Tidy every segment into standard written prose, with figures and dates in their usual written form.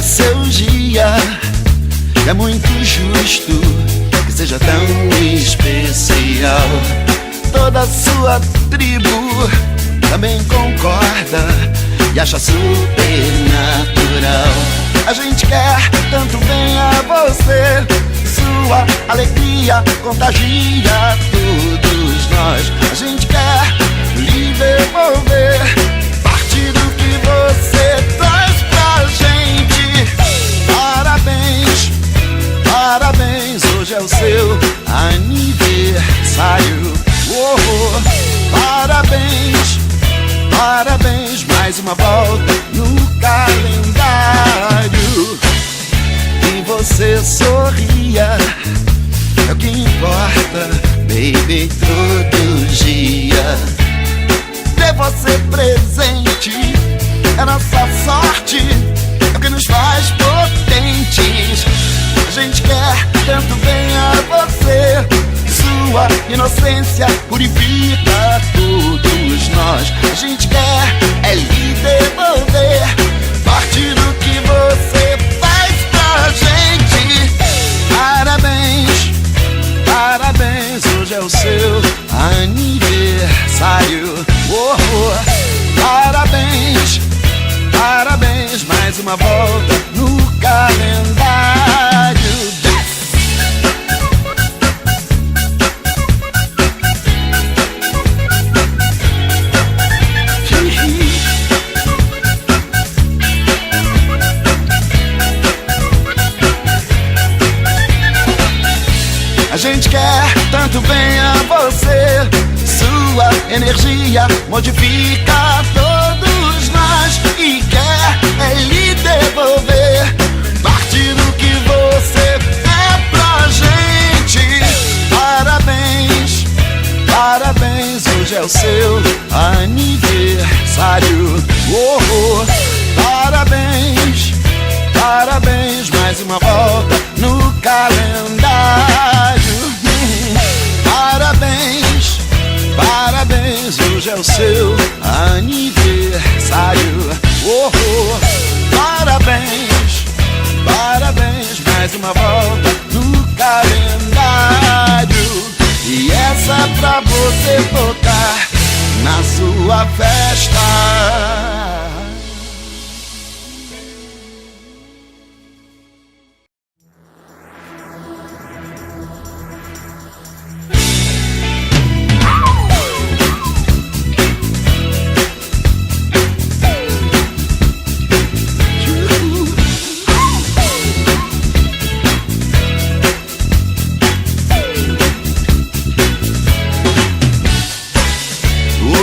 é seu dia. É muito justo que seja tão especial. Toda a sua tribo também concorda e acha super natural. A gente quer tanto bem a você, sua alegria contagia todos nós. A gente quer lhe devolver parte do que você traz pra gente. Parabéns, parabéns, hoje é o seu aniversário. Parabéns, parabéns, mais uma volta no calendário. E você sorria, é o que importa, baby, todo dia. Ter você presente é nossa sorte, é o que nos faz potentes. A gente quer tanto bem a você, sua inocência purifica todos nós. A gente quer é lhe devolver parte do que você faz pra gente. Parabéns, parabéns, hoje é o seu aniversário. Parabéns, parabéns, mais uma volta no calendário. A gente quer tanto bem a você, sua energia modifica todos nós. E quer é lhe devolver parte do que você é pra gente. Parabéns, parabéns, hoje é o seu aniversário. Parabéns, parabéns, mais uma volta no calendário. Parabéns, parabéns, hoje é o seu aniversário. Parabéns, parabéns, mais uma volta no calendário. E essa é pra você tocar na sua festa.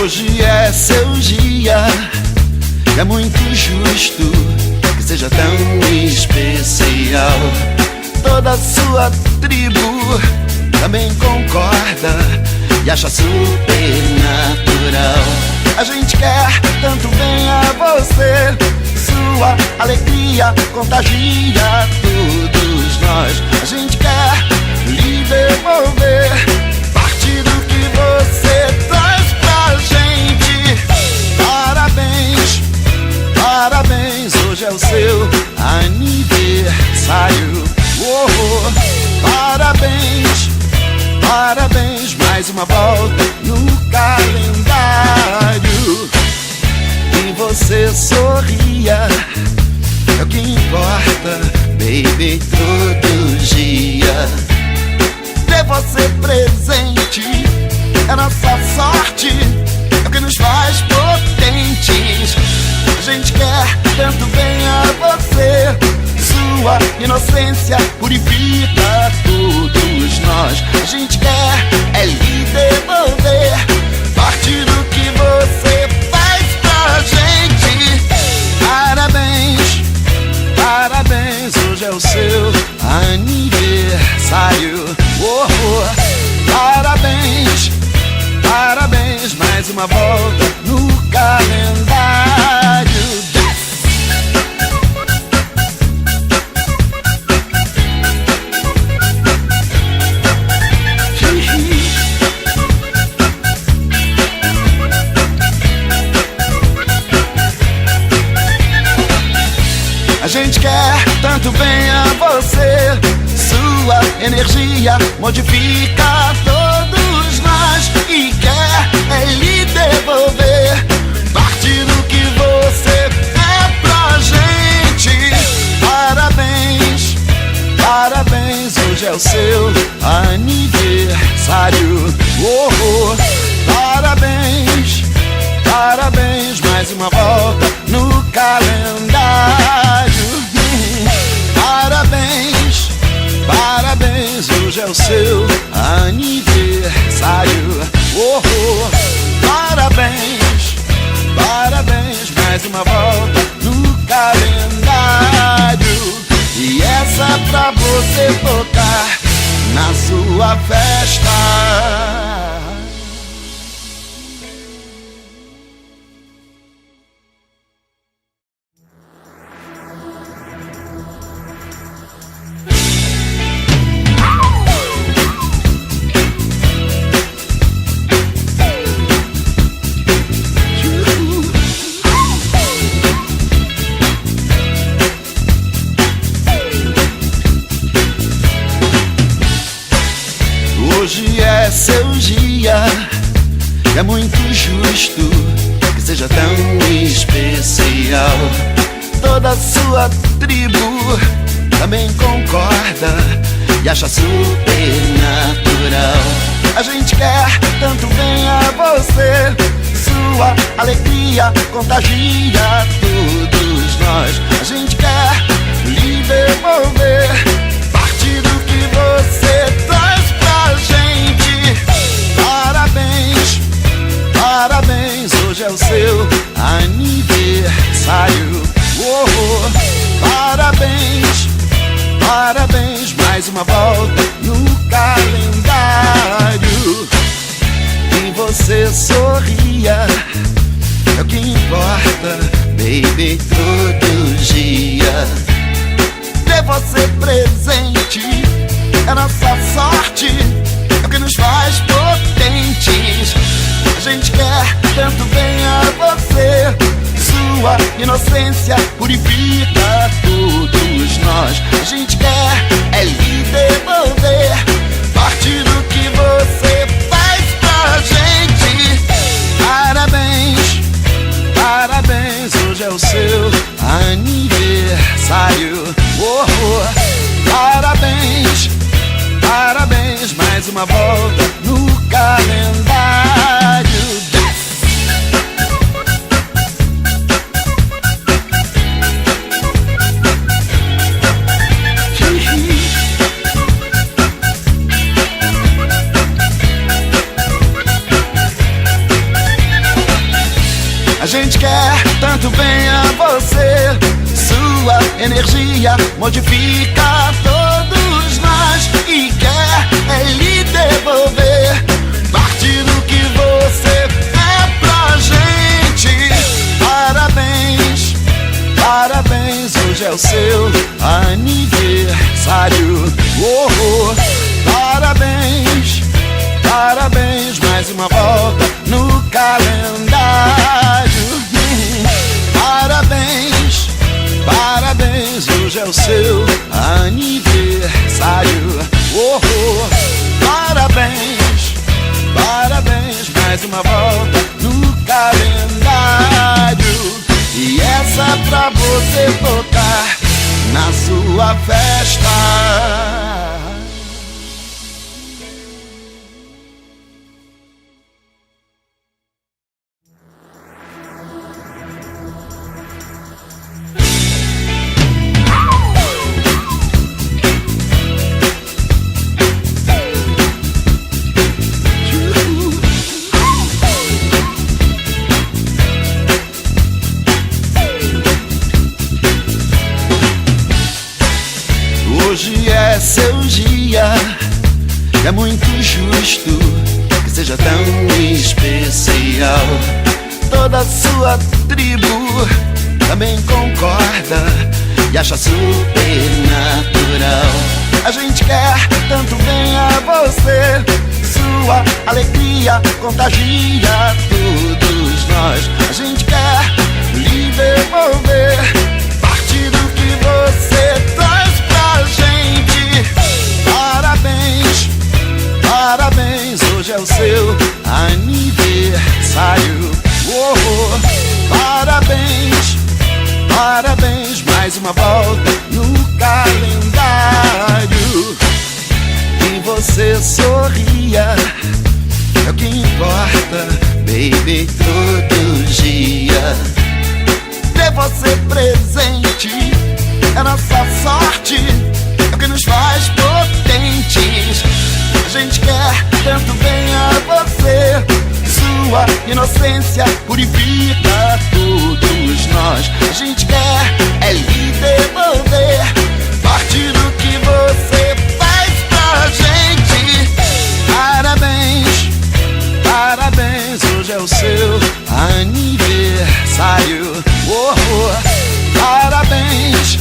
Hoje é seu dia, é muito justo que seja tão especial. Toda a sua tribo também concorda e acha super natural. A gente quer tanto bem a você, sua alegria contagia todos nós. A gente quer lhe devolver parte do que você traz pra gente. Parabéns, parabéns, hoje é o seu aniversário. Parabéns, parabéns, mais uma volta no calendário. E você sorria, é o que importa, baby, todo dia. Ter você presente é nossa sorte, é o que nos faz potentes. A gente quer tanto bem a você, sua inocência purifica todos nós. A gente quer é lhe devolver parte do que você faz pra gente. Parabéns, parabéns, hoje é o seu aniversário. Parabéns, parabéns, mais uma volta no calendário. A gente quer tanto bem a você. Sua energia modifica todos nós e quer lhe devolver parte do que você é pra gente. Parabéns, parabéns, hoje é o seu aniversário. Oh, oh. Parabéns, parabéns, mais uma volta no calendário. Parabéns, parabéns, hoje é o seu aniversário. Oh, oh. Parabéns, parabéns, mais uma volta no calendário. E essa é pra você tocar na sua festa. Hoje é seu dia, é muito justo que seja tão especial. Toda a sua tribo também concorda e acha super natural. A gente quer tanto bem a você, sua alegria contagia todos nós. A gente quer lhe devolver parte do que você traz pra gente. Parabéns, parabéns, hoje é o seu aniversário. Oh, oh. Parabéns, parabéns, mais uma volta no calendário. E você sorria, é o que importa, baby, todo dia. Ter você presente é nossa sorte, é o que nos faz potentes. A gente quer tanto bem a você, sua inocência purifica todos nós. A gente quer lhe devolver parte do que você faz pra gente. Parabéns, parabéns, hoje é o seu aniversário. Oh, oh. Parabéns, parabéns, mais uma volta no calendário. A gente quer tanto bem a você, sua energia modifica todos nós e quer lhe devolver parte do que você é pra gente. Parabéns, parabéns, hoje é o seu aniversário. Oh, oh. Parabéns, parabéns, mais uma volta no calendário. Parabéns, parabéns, hoje é o seu aniversário. Oh, oh. Parabéns, parabéns, mais uma volta no calendário. E essa é pra você tocar na sua festa. Hoje é seu dia, é muito justo que seja tão especial. Toda a sua tribo também concorda e acha super natural. A gente quer tanto bem a você, sua alegria contagia todos nós. A gente quer lhe devolver parte do que você Parabéns, hoje é o seu aniversário. Parabéns, parabéns, mais uma volta no calendário. E você sorria, é o que importa, baby, todo dia. Ter você presente é nossa sorte, é o que nos faz potentes. A gente quer tanto bem a você, sua inocência purifica todos nós. A gente quer é lhe devolver parte do que você faz pra gente. Parabéns, parabéns, hoje é o seu aniversário. Parabéns,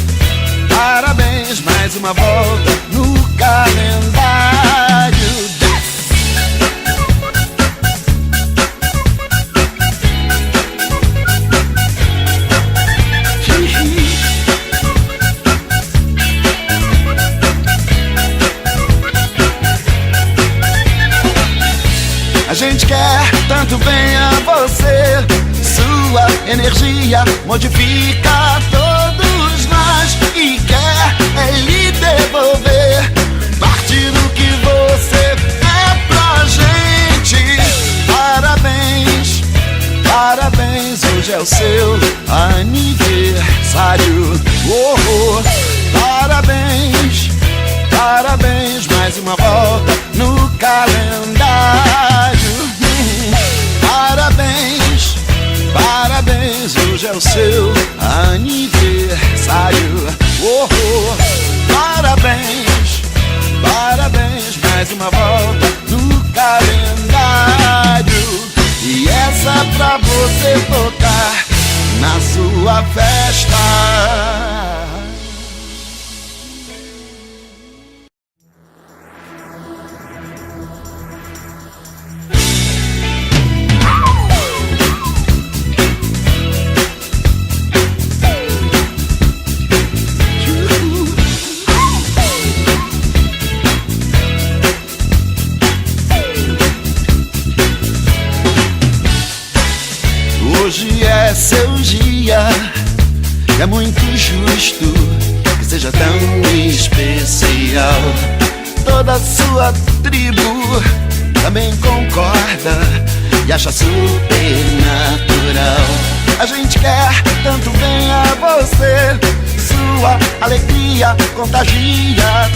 parabéns, mais uma volta no calendário. A gente quer tanto bem a você, sua energia modifica todos nós. E quer é lhe devolver parte do que você é pra gente. Parabéns, parabéns, hoje é o seu aniversário. Parabéns, parabéns, mais uma volta no calendário. Parabéns, parabéns, hoje é o seu aniversário. Parabéns, parabéns, mais uma volta no calendário. E essa é pra você tocar na sua festa. Hoje é seu dia, é muito justo que seja tão especial. Toda a sua tribo também concorda e acha super natural. A gente quer tanto bem a você, sua alegria contagia